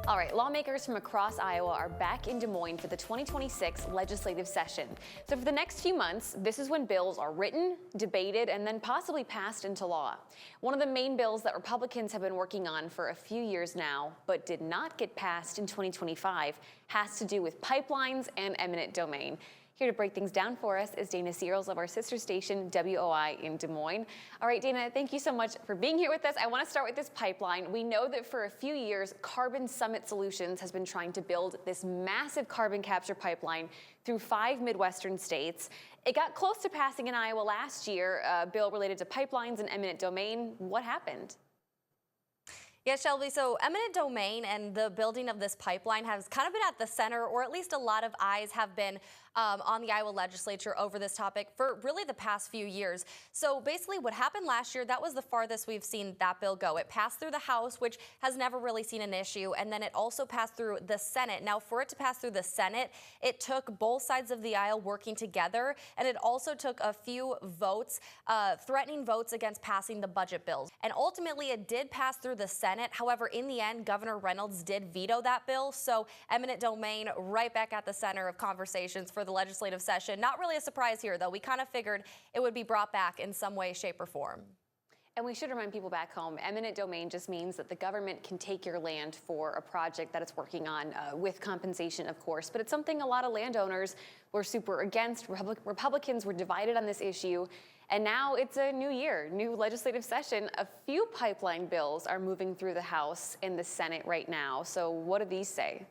All right, lawmakers from across Iowa are back in Des Moines for the 2026 legislative session. So for the next few months, this is when bills are written, debated, and then possibly passed into law. One of the main bills that Republicans have been working on for a few years now, but did not get passed in 2025, has to do with pipelines and eminent domain. Here to break things down for us is Dana Searles of our sister station, WOI in Des Moines. All right, Dana, thank you so much for being here with us. I want to start with this pipeline. We know that for a few years, Carbon Summit Solutions has been trying to build this massive carbon capture pipeline through 5 Midwestern states. It got close to passing in Iowa last year, a bill related to pipelines and eminent domain. What happened? Yeah, Shelby, so eminent domain and the building of this pipeline has kind of been at the center, or at least a lot of eyes have been on the Iowa legislature over this topic for really the past few years. So basically what happened last year, that was the farthest we've seen that bill go. It passed through the House, which has never really seen an issue, and then it also passed through the Senate. Now, for it to pass through the Senate, it took both sides of the aisle working together, and it also took a few votes, threatening votes against passing the budget bills. And ultimately, it did pass through the Senate. However, in the end, Governor Reynolds did veto that bill, so eminent domain right back at the center of conversations for the legislative session. Not really a surprise here, though. We kind of figured it would be brought back in some way, shape, or form. And we should remind people back home, eminent domain just means that the government can take your land for a project that it's working on with compensation, of course. But it's something a lot of landowners were super against. Republicans were divided on this issue. And now it's a new year, new legislative session. A few pipeline bills are moving through the House and the Senate right now. So what do these say?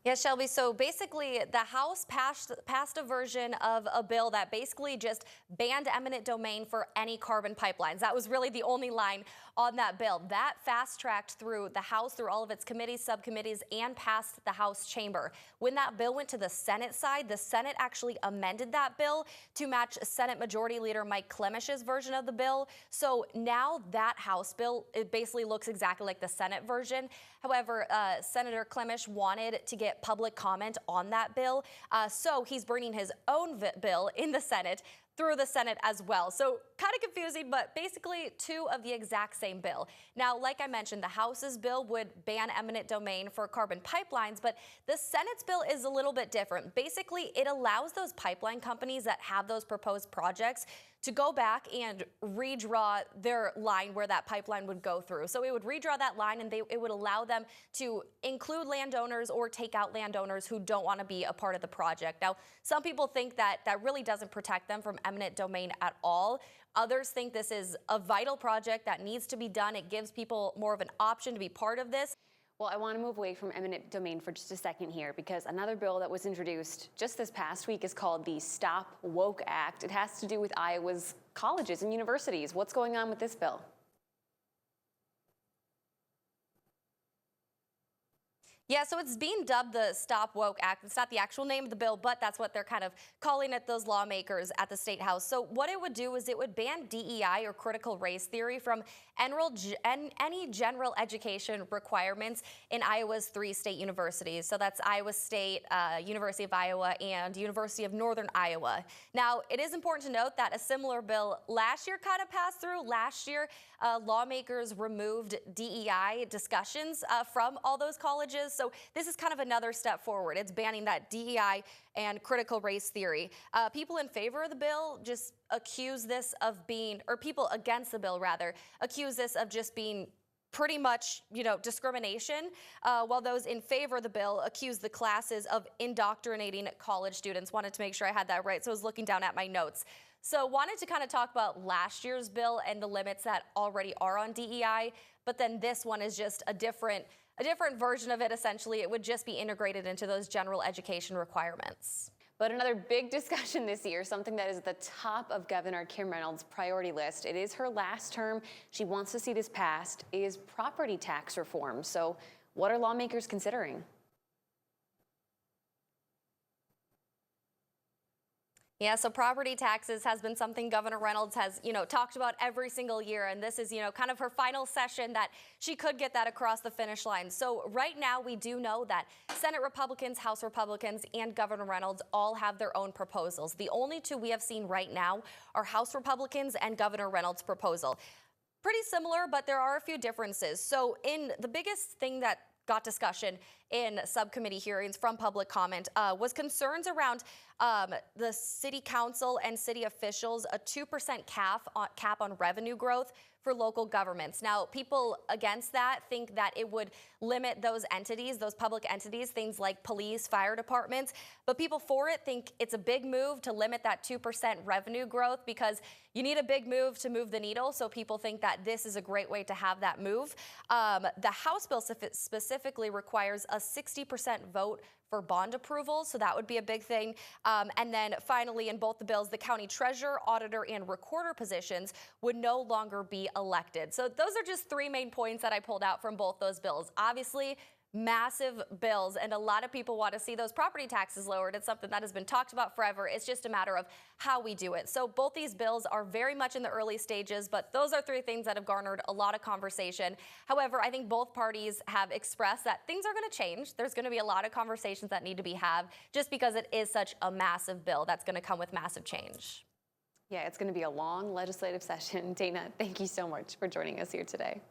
Yeah, Shelby, so basically the House passed a version of a bill that basically just banned eminent domain for any carbon pipelines. That was really the only line on that bill. That fast-tracked through the House, through all of its committees, subcommittees, and passed the House chamber. When that bill went to the Senate side, the Senate actually amended that bill to match Senate Majority Leader Mike Clemish's version of the bill. So now that House bill, it basically looks exactly like the Senate version. However, Senator Clemish wanted to get public comment on that bill, so he's bringing his own bill in the Senate through the Senate as well. So kind of confusing, but basically two of the exact same bill. Now, like I mentioned, the House's bill would ban eminent domain for carbon pipelines, but the Senate's bill is a little bit different. Basically, it allows those pipeline companies that have those proposed projects to go back and redraw their line where that pipeline would go through. So it would redraw that line, and it would allow them to include landowners or take out landowners who don't want to be a part of the project. Now, some people think that that really doesn't protect them from eminent domain at all. Others think this is a vital project that needs to be done. It gives people more of an option to be part of this. Well, I want to move away from eminent domain for just a second here, because another bill that was introduced just this past week is called the Stop Woke Act. It has to do with Iowa's colleges and universities. What's going on with this bill? Yeah, so it's being dubbed the Stop Woke Act. It's not the actual name of the bill, but that's what they're kind of calling it, those lawmakers at the State House. So what it would do is it would ban DEI, or critical race theory, from any general education requirements in Iowa's 3 state universities. So that's Iowa State, University of Iowa, and University of Northern Iowa. Now, it is important to note that a similar bill last year kind of passed through. Last year, lawmakers removed DEI discussions from all those colleges. So this is kind of another step forward. It's banning that DEI and critical race theory. People in favor of the bill just accuse this of being, or people against the bill rather, accuse this of just being pretty much, discrimination, while those in favor of the bill accuse the classes of indoctrinating college students. Wanted to make sure I had that right, so I was looking down at my notes. So wanted to kind of talk about last year's bill and the limits that already are on DEI, but then this one is just a different version of it. Essentially, it would just be integrated into those general education requirements. But another big discussion this year, something that is at the top of Governor Kim Reynolds' priority list, it is her last term. She wants to see this passed, is property tax reform. So what are lawmakers considering? Yeah, so property taxes has been something Governor Reynolds has, talked about every single year. And this is, kind of her final session that she could get that across the finish line. So right now we do know that Senate Republicans, House Republicans, and Governor Reynolds all have their own proposals. The only two we have seen right now are House Republicans and Governor Reynolds' proposal. pretty similar, but there are a few differences. So in the biggest thing that got discussion in subcommittee hearings from public comment was concerns around the city council and city officials, a 2% cap on revenue growth for local governments. Now, people against that think that it would limit those entities, those public entities, things like police, fire departments. But people for it think it's a big move to limit that 2% revenue growth because you need a big move to move the needle. So people think that this is a great way to have that move. The House bill specifically requires a 60% vote for bond approval, so that would be a big thing. And then finally, in both the bills, the county treasurer, auditor, and recorder positions would no longer be elected. So those are just three main points that I pulled out from both those bills. Obviously, massive bills, and a lot of people want to see those property taxes lowered. It's something that has been talked about forever. It's just a matter of how we do it. So both these bills are very much in the early stages, but those are three things that have garnered a lot of conversation. However, I think both parties have expressed that things are going to change. There's going to be a lot of conversations that need to be had just because it is such a massive bill that's going to come with massive change. Yeah, it's going to be a long legislative session. Dana, thank you so much for joining us here today.